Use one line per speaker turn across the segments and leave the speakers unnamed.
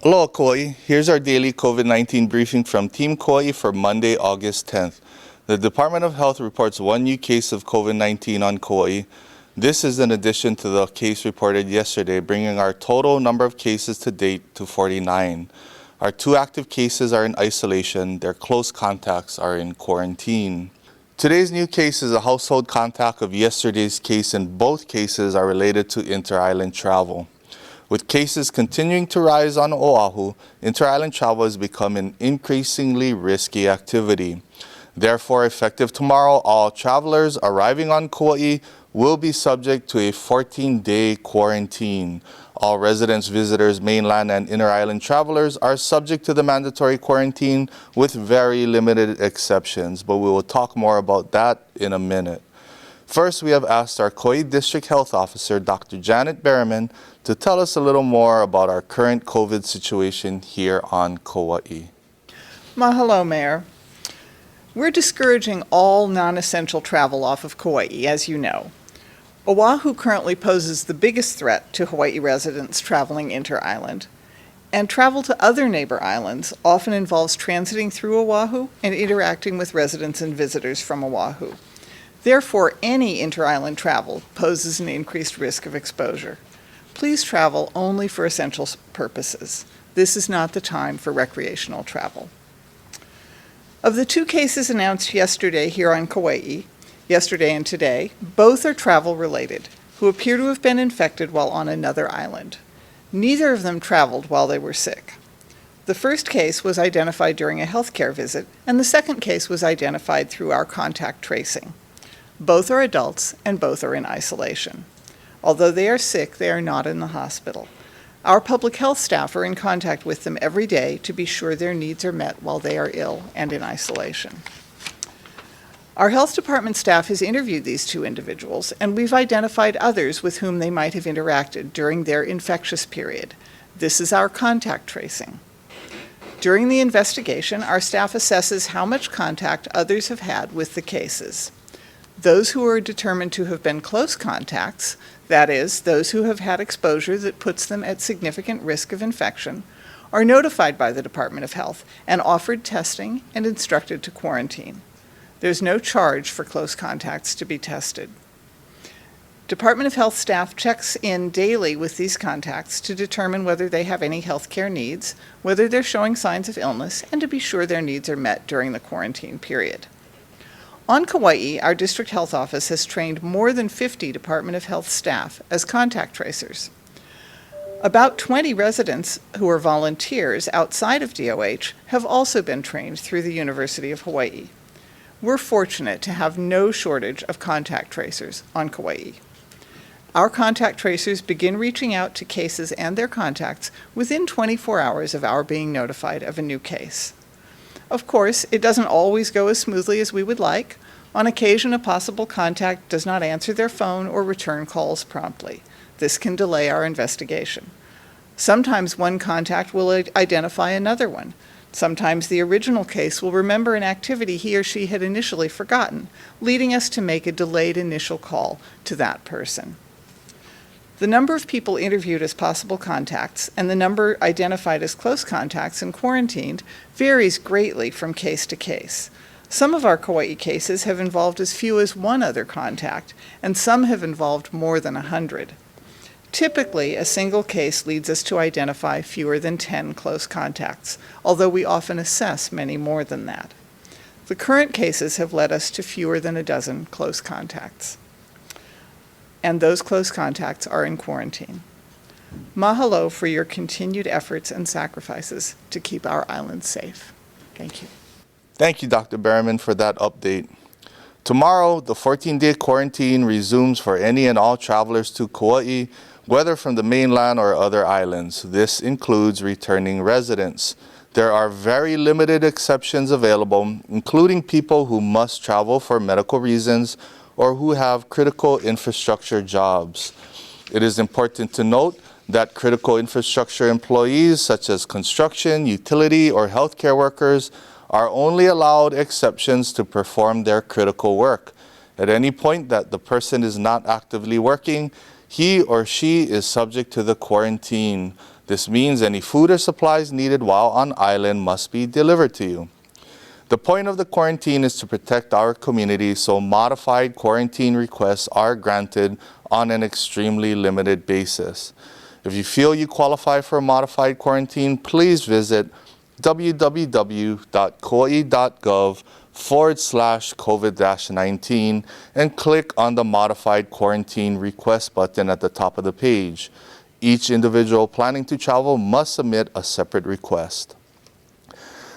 Aloha Kauai, here's our daily COVID-19 briefing from Team Kauai for Monday, August 10th. The Department of Health reports one new case of COVID-19 on Kauai. This is in addition to the case reported yesterday, bringing our total number of cases to date to 49. Our 2 active cases are in isolation. Their close contacts are in quarantine. Today's new case is a household contact of yesterday's case, and both cases are related to inter-island travel. With cases continuing to rise on Oahu, inter-island travel has become an increasingly risky activity. Therefore, effective tomorrow, all travelers arriving on Kauai will be subject to a 14-day quarantine. All residents, visitors, mainland and inter-island travelers are subject to the mandatory quarantine with very limited exceptions, but we will talk more about that in a minute. First, we have asked our Kauai District Health Officer, Dr. Janet Berriman, to tell us a little more about our current COVID situation here on Kauai.
Mahalo, Mayor. We're discouraging all non-essential travel off of Kauai, as you know. Oahu currently poses the biggest threat to Hawaii residents traveling inter-island, and travel to other neighbor islands often involves transiting through Oahu and interacting with residents and visitors from Oahu. Therefore, any inter-island travel poses an increased risk of exposure. Please travel only for essential purposes. This is not the time for recreational travel. Of the 2 cases announced yesterday here on Kauai, yesterday and today, both are travel-related, who appear to have been infected while on another island. Neither of them traveled while they were sick. The first case was identified during a healthcare visit, and the second case was identified through our contact tracing. Both are adults, and both are in isolation. Although they are sick, they are not in the hospital. Our public health staff are in contact with them every day to be sure their needs are met while they are ill and in isolation. Our health department staff has interviewed these 2 individuals, and we've identified others with whom they might have interacted during their infectious period. This is our contact tracing. During the investigation, our staff assesses how much contact others have had with the cases. Those who are determined to have been close contacts, that is, those who have had exposure that puts them at significant risk of infection, are notified by the Department of Health and offered testing and instructed to quarantine. There's no charge for close contacts to be tested. Department of Health staff checks in daily with these contacts to determine whether they have any health care needs, whether they're showing signs of illness, and to be sure their needs are met during the quarantine period. On Kauai, our district health office has trained more than 50 Department of Health staff as contact tracers. About 20 residents who are volunteers outside of DOH have also been trained through the University of Hawaii. We're fortunate to have no shortage of contact tracers on Kauai. Our contact tracers begin reaching out to cases and their contacts within 24 hours of our being notified of a new case. Of course, it doesn't always go as smoothly as we would like. On occasion, a possible contact does not answer their phone or return calls promptly. This can delay our investigation. Sometimes one contact will identify another one. Sometimes the original case will remember an activity he or she had initially forgotten, leading us to make a delayed initial call to that person. The number of people interviewed as possible contacts and the number identified as close contacts and quarantined varies greatly from case to case. Some of our Kauai cases have involved as few as 1 other contact, and some have involved more than 100. Typically, a single case leads us to identify fewer than 10 close contacts, although we often assess many more than that. The current cases have led us to fewer than a dozen close contacts, and those close contacts are in quarantine. Mahalo for your continued efforts and sacrifices to keep our island safe. Thank you.
Thank you, Dr. Berriman, for that update. Tomorrow, the 14-day quarantine resumes for any and all travelers to Kauai, whether from the mainland or other islands. This includes returning residents. There are very limited exceptions available, including people who must travel for medical reasons or who have critical infrastructure jobs. It is important to note that critical infrastructure employees such as construction, utility, or healthcare workers are only allowed exceptions to perform their critical work. At any point that the person is not actively working, he or she is subject to the quarantine. This means any food or supplies needed while on island must be delivered to you. The point of the quarantine is to protect our community, so modified quarantine requests are granted on an extremely limited basis. If you feel you qualify for a modified quarantine, please visit www.kauai.gov/COVID-19 and click on the Modified Quarantine Request button at the top of the page. Each individual planning to travel must submit a separate request.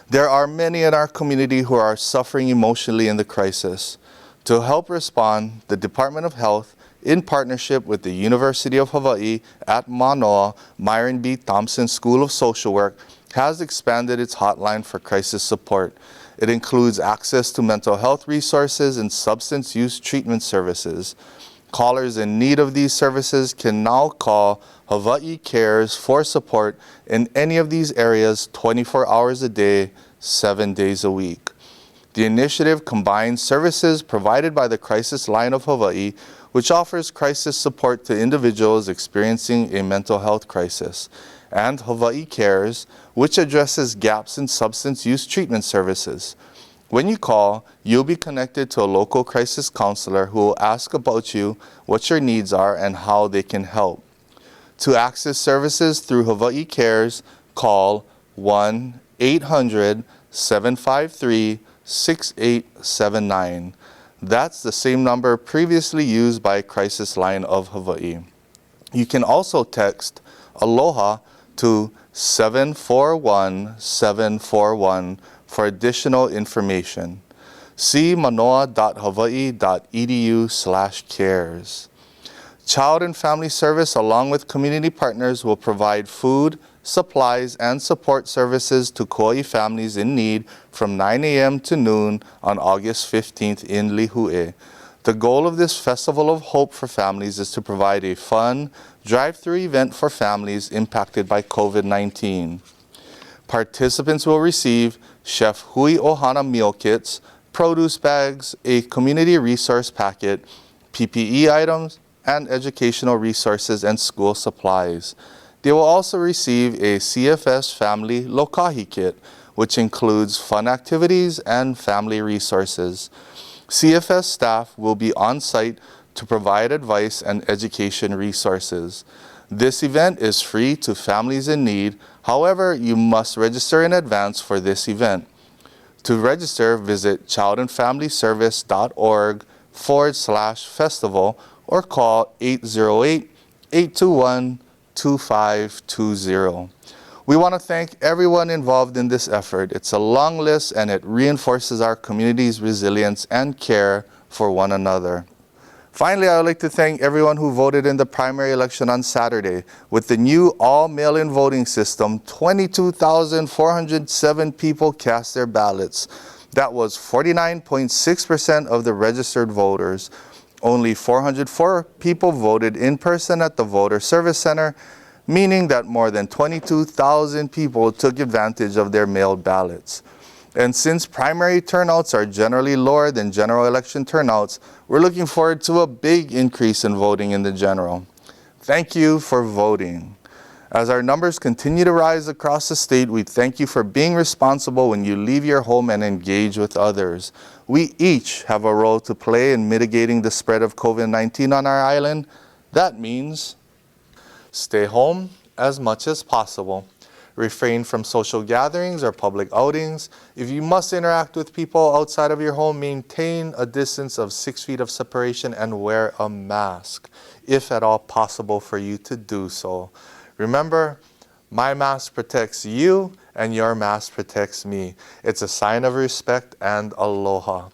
There are many in our community who are suffering emotionally in the crisis. To help respond, the Department of Health, in partnership with the University of Hawaii at Manoa Myron B. Thompson School of Social Work, has expanded its hotline for crisis support. It includes access to mental health resources and substance use treatment services. Callers in need of these services can now call Hawaii Cares for support in any of these areas 24 hours a day, 7 days a week. The initiative combines services provided by the Crisis Line of Hawaii, which offers crisis support to individuals experiencing a mental health crisis, and Hawaii Cares, which addresses gaps in substance use treatment services. When you call, you'll be connected to a local crisis counselor who will ask about you, what your needs are, and how they can help. To access services through Hawaii Cares, call 1-800-753-6879. That's the same number previously used by Crisis Line of Hawaii. You can also text Aloha to 741-741 for additional information. See manoa.hawaii.edu/cares. Child and Family Service, along with community partners, will provide food, supplies, and support services to Kauai families in need from 9 a.m. to noon on August 15th in Lihue. The goal of this Festival of Hope for Families is to provide a fun, drive-through event for families impacted by COVID-19. Participants will receive Chef Hui Ohana meal kits, produce bags, a community resource packet, PPE items, and educational resources and school supplies. They will also receive a CFS Family Lokahi kit, which includes fun activities and family resources. CFS staff will be on site to provide advice and education resources. This event is free to families in need. However, you must register in advance for this event. To register, visit childandfamilyservice.org/festival or call 808-821-2520. We want to thank everyone involved in this effort. It's a long list and it reinforces our community's resilience and care for one another. Finally, I would like to thank everyone who voted in the primary election on Saturday. With the new all-mail-in voting system, 22,407 people cast their ballots. That was 49.6% of the registered voters. Only 404 people voted in person at the Voter Service Center, meaning that more than 22,000 people took advantage of their mailed ballots. And since primary turnouts are generally lower than general election turnouts, we're looking forward to a big increase in voting in the general. Thank you for voting. As our numbers continue to rise across the state, we thank you for being responsible when you leave your home and engage with others. We each have a role to play in mitigating the spread of COVID-19 on our island. That means stay home as much as possible. Refrain from social gatherings or public outings. If you must interact with people outside of your home, maintain a distance of 6 feet of separation and wear a mask, if at all possible for you to do so. Remember, my mask protects you and your mask protects me. It's a sign of respect and aloha.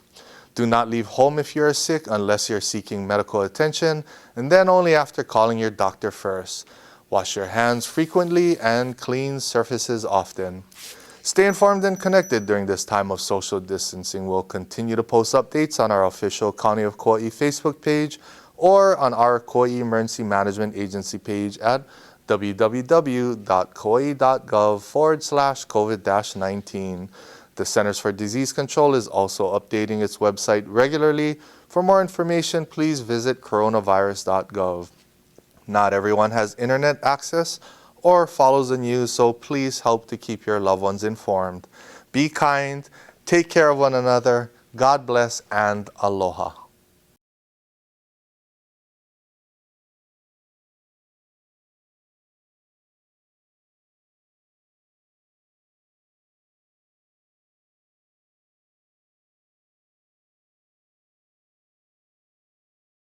Do not leave home if you are sick unless you're seeking medical attention, and then only after calling your doctor first. Wash your hands frequently and clean surfaces often. Stay informed and connected during this time of social distancing. We'll continue to post updates on our official County of Kauai Facebook page or on our Kauai Emergency Management Agency page at www.kauai.gov/COVID-19. The Centers for Disease Control is also updating its website regularly. For more information, please visit coronavirus.gov. Not everyone has internet access or follows the news, so please help to keep your loved ones informed. Be kind, take care of one another, God bless, and aloha.